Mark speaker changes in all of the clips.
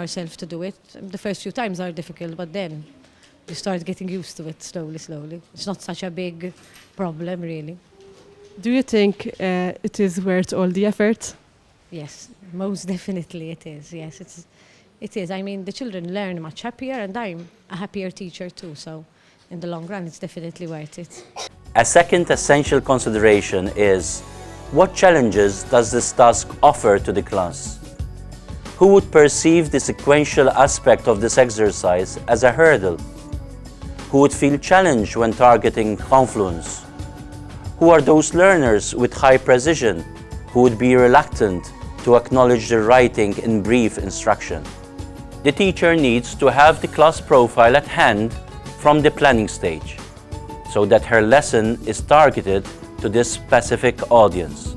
Speaker 1: ourselves to do it. The first few times are difficult, but then you start getting used to it slowly. It's not such a big problem, really.
Speaker 2: Do you think it is worth all the effort?
Speaker 1: Yes, most definitely it is. Yes, it is. I mean, the children learn much happier, and I'm a happier teacher too. So, in the long run, it's definitely worth it.
Speaker 3: A second essential consideration is, what challenges does this task offer to the class? Who would perceive the sequential aspect of this exercise as a hurdle? Who would feel challenged when targeting confluence? Who are those learners with high precision who would be reluctant to acknowledge the writing in brief instruction? The teacher needs to have the class profile at hand from the planning stage, so that her lesson is targeted to this specific audience.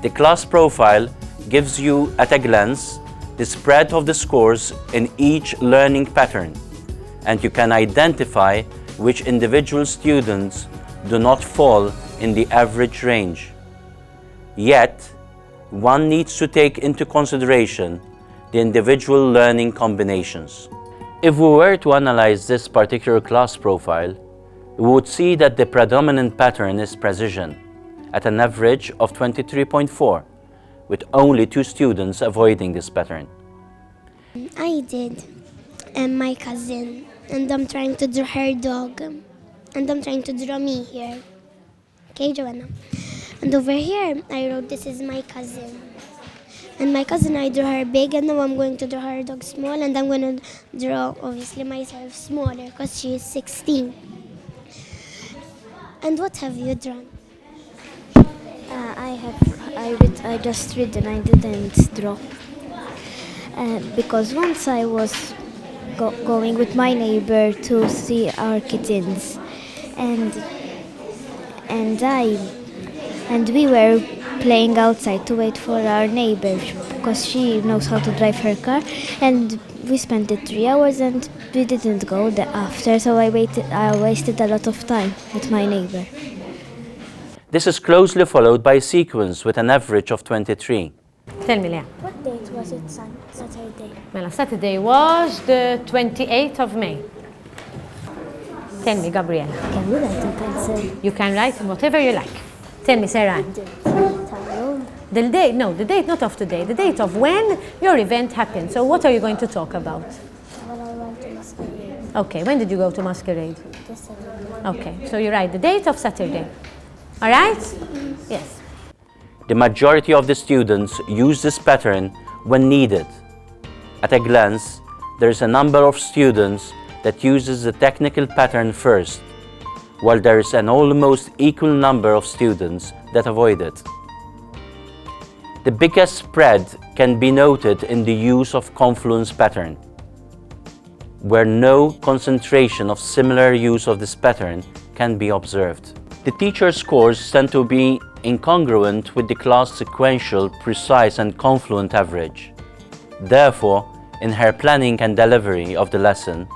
Speaker 3: The class profile gives you at a glance the spread of the scores in each learning pattern, and you can identify which individual students do not fall in the average range. Yet, one needs to take into consideration the individual learning combinations. If we were to analyze this particular class profile, we would see that the predominant pattern is precision, at an average of 23.4, with only 2 students avoiding this pattern.
Speaker 4: I did, and my cousin, and I'm trying to draw her dog, and I'm trying to draw me here. Okay, Joanna? And over here, I wrote, this is my cousin. And my cousin, I drew her big, and now I'm going to draw her dog small, and I'm going to draw, obviously, myself smaller, because she is 16. And what have you drawn?
Speaker 5: I just read and I didn't draw. Because once I was going with my neighbor to see our kittens, and we were playing outside to wait for our neighbor because she knows how to drive her car, and we spent the 3 hours and we didn't go after, so I wasted a lot of time with my neighbor.
Speaker 3: This is closely followed by a sequence with an average of 23.
Speaker 1: Tell me, Leah.
Speaker 5: What date was it, Saturday?
Speaker 1: Well, Saturday was the 28th of May. Tell me, Gabrielle.
Speaker 5: Can we write in pencil?
Speaker 1: You can write whatever you like. Tell me, Sarah. The date, no, the date not of today, the date of when your event happened. So what are you going to talk about?
Speaker 5: Well, I went to Masquerade.
Speaker 1: Okay, when did you go to Masquerade?
Speaker 5: Yesterday.
Speaker 1: Okay, so you write the date of Saturday. All right? Yes.
Speaker 3: The majority of the students use this pattern when needed. At a glance, there is a number of students that uses the technical pattern first, while there is an almost equal number of students that avoid it. The biggest spread can be noted in the use of confluence pattern, where no concentration of similar use of this pattern can be observed. The teacher's scores tend to be incongruent with the class sequential, precise and confluent average. Therefore, in her planning and delivery of the lesson,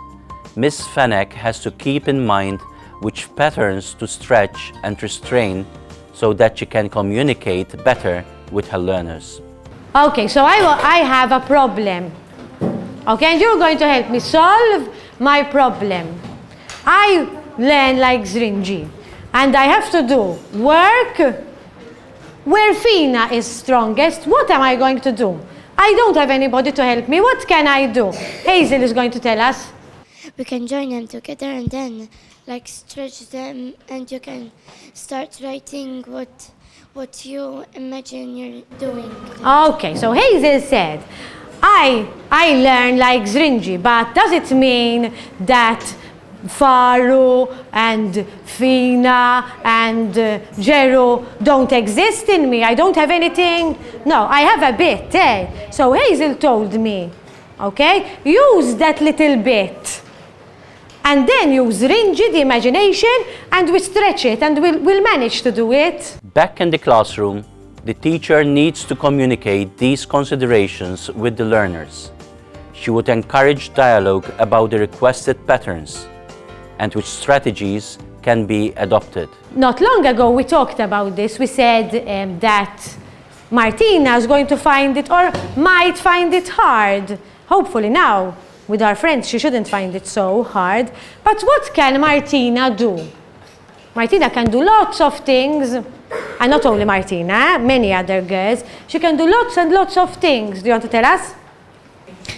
Speaker 3: Ms. Fennec has to keep in mind which patterns to stretch and restrain so that she can communicate better with her learners.
Speaker 1: Okay, so I have a problem. Okay, and you're going to help me solve my problem. I learn like Zrinji, and I have to do work where Fina is strongest. What am I going to do? I don't have anybody to help me. What can I do? Hazel is going to tell us.
Speaker 4: We can join them together and then stretch them, and you can start writing what you imagine you're doing.
Speaker 1: Okay, so Hazel said, I learn like Zrinji, but does it mean that Faru and Fina and Jero don't exist in me? I don't have anything. No, I have a bit, eh? So Hazel told me, okay, use that little bit. And then use Zrinji, the imagination, and we stretch it, and we'll manage to do it.
Speaker 3: Back in the classroom, the teacher needs to communicate these considerations with the learners. She would encourage dialogue about the requested patterns and which strategies can be adopted.
Speaker 1: Not long ago, we talked about this. We said that Martina is going to find it or might find it hard hopefully now, with our friends, she shouldn't find it so hard. But what can Martina do? Martina can do lots of things, and not only Martina, many other girls. She can do lots and lots of things. Do you want to tell us?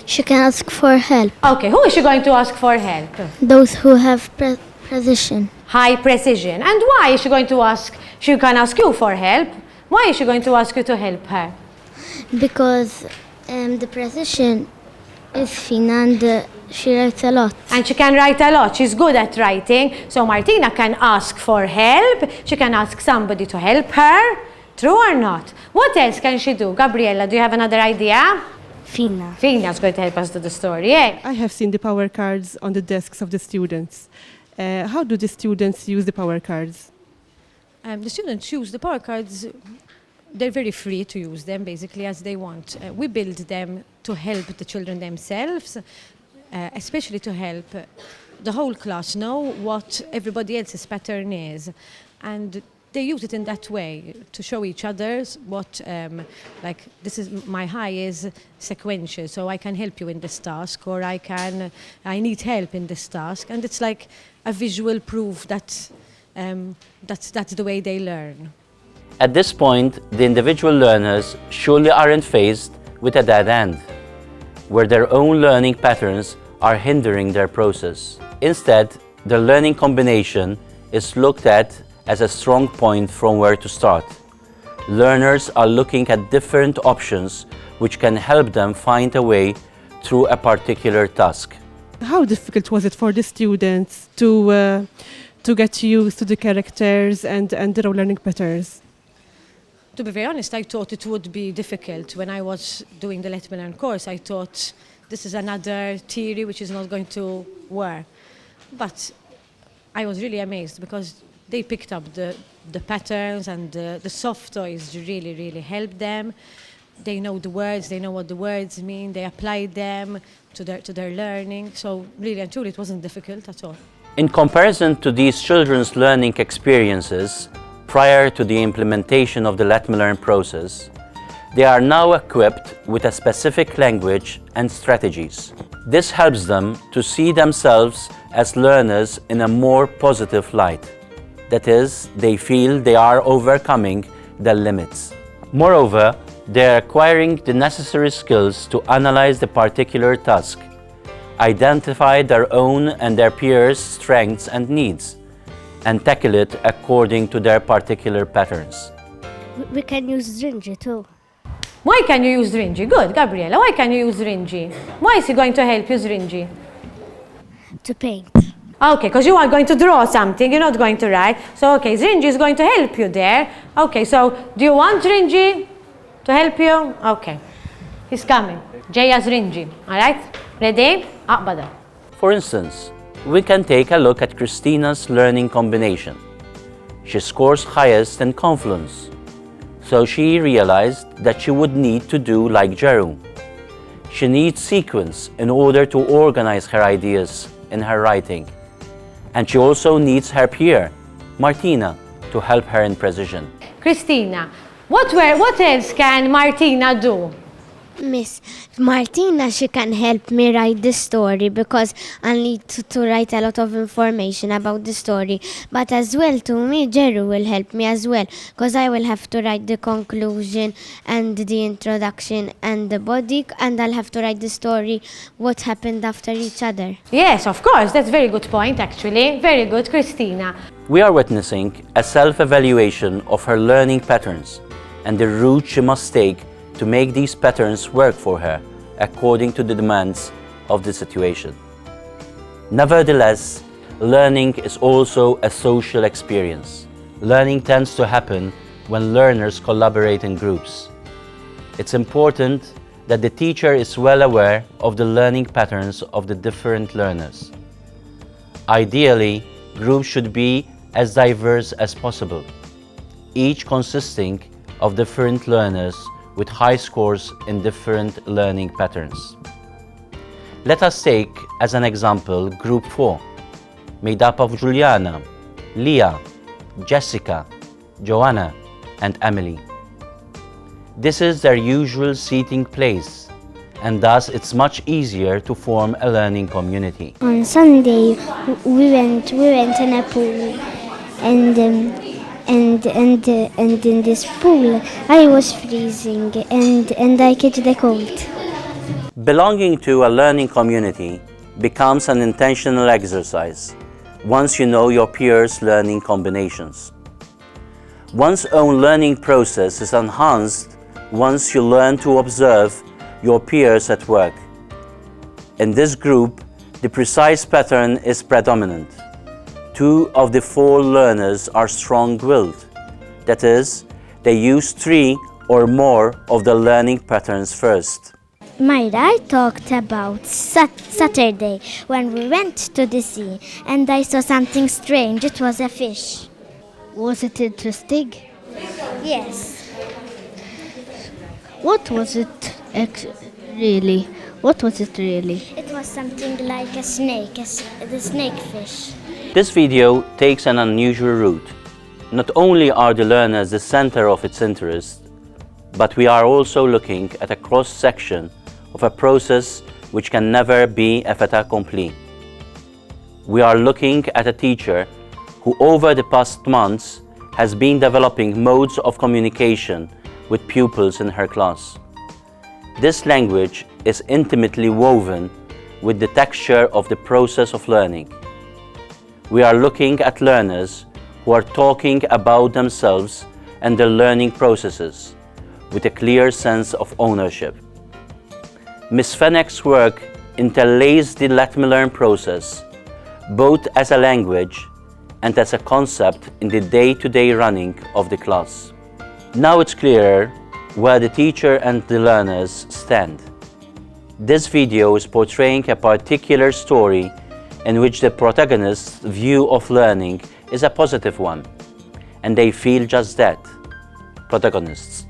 Speaker 5: She can ask for help.
Speaker 1: Okay, who is she going to ask for help?
Speaker 5: Those who have precision.
Speaker 1: High precision. And why is she going to ask? She can ask you for help. Why is she going to ask you to help her?
Speaker 5: Because the precision is fine and she writes a lot.
Speaker 1: And she can write a lot. She's good at writing. So Martina can ask for help. She can ask somebody to help her. True or not? What else can she do? Gabriella, do you have another idea?
Speaker 5: Fina.
Speaker 1: Fina's going to help us do the story, eh?
Speaker 2: I have seen the power cards on the desks of the students. How do the students use the power cards?
Speaker 1: The students use the power cards. They're very free to use them, basically, as they want. We build them to help the children themselves, especially to help the whole class know what everybody else's pattern is. And they use it in that way to show each other what, like, this is my high is sequential, so I can help you in this task, or I need help in this task. And it's like a visual proof that that's the way they learn.
Speaker 3: At this point, the individual learners surely aren't faced with a dead end, where their own learning patterns are hindering their process. Instead, their learning combination is looked at as a strong point from where to start. Learners are looking at different options which can help them find a way through a particular task.
Speaker 2: How difficult was it for the students to get used to the characters and their own learning patterns?
Speaker 1: To be very honest, I thought it would be difficult. When I was doing the Let Me Learn course, I thought this is another theory which is not going to work. But I was really amazed because they picked up the patterns, and the soft toys really, really helped them. They know the words, they know what the words mean, they applied them to their learning. So really and truly, it wasn't difficult at all.
Speaker 3: In comparison to these children's learning experiences prior to the implementation of the Let Me Learn process, they are now equipped with a specific language and strategies. This helps them to see themselves as learners in a more positive light. That is, they feel they are overcoming their limits. Moreover, they are acquiring the necessary skills to analyze the particular task, identify their own and their peers' strengths and needs, and tackle it according to their particular patterns.
Speaker 5: We can use Ringy too.
Speaker 1: Why can you use Ringy? Good, Gabriella, why can you use Ringy? Why is he going to help use Ringy?
Speaker 5: To paint.
Speaker 1: Okay, because you are going to draw something, you're not going to write. So, okay, Ringy is going to help you there. Okay, so do you want Ringy to help you? Okay, he's coming. Jay has Ringy, all right? Ready? Aqbada.
Speaker 3: For instance, we can take a look at Christina's learning combination. She scores highest in confluence, so she realized that she would need to do like Jeru. She needs sequence in order to organize her ideas in her writing. And she also needs her peer, Martina, to help her in precision.
Speaker 1: Christina, what else can Martina do?
Speaker 4: Miss Martina, she can help me write the story because I need to write a lot of information about the story. But as well, to me, Jeru will help me as well because I will have to write the conclusion and the introduction and the body, and I'll have to write the story, what happened after each other.
Speaker 1: Yes, of course, that's a very good point, actually. Very good, Christina.
Speaker 3: We are witnessing a self-evaluation of her learning patterns and the route she must take to make these patterns work for her according to the demands of the situation. Nevertheless, learning is also a social experience. Learning tends to happen when learners collaborate in groups. It's important that the teacher is well aware of the learning patterns of the different learners. Ideally, groups should be as diverse as possible, each consisting of different learners with high scores in different learning patterns. Let us take as an example Group 4, made up of Juliana, Leah, Jessica, Joanna, and Emily. This is their usual seating place, and thus it's much easier to form a learning community.
Speaker 5: On Sunday, we went in a pool, and in this pool, I was freezing, and I catch the cold.
Speaker 3: Belonging to a learning community becomes an intentional exercise once you know your peers' learning combinations. One's own learning process is enhanced once you learn to observe your peers at work. In this group, the precise pattern is predominant. 2 of the 4 learners are strong-willed. That is, they use 3 or more of the learning patterns first.
Speaker 5: Myra, I talked about Saturday when we went to the sea and I saw something strange. It was a fish.
Speaker 6: Was it interesting?
Speaker 5: Yes.
Speaker 6: What was it really? What was it really?
Speaker 5: It was something like a snake, the snakefish.
Speaker 3: This video takes an unusual route. Not only are the learners the center of its interest, but we are also looking at a cross-section of a process which can never be a fait accompli. We are looking at a teacher who over the past months has been developing modes of communication with pupils in her class. This language is intimately woven with the texture of the process of learning. We are looking at learners who are talking about themselves and their learning processes with a clear sense of ownership. Ms. Fenech's work interlays the Let Me Learn process, both as a language and as a concept in the day-to-day running of the class. Now it's clearer where the teacher and the learners stand. This video is portraying a particular story in which the protagonist's view of learning is a positive one, and they feel just that, protagonists.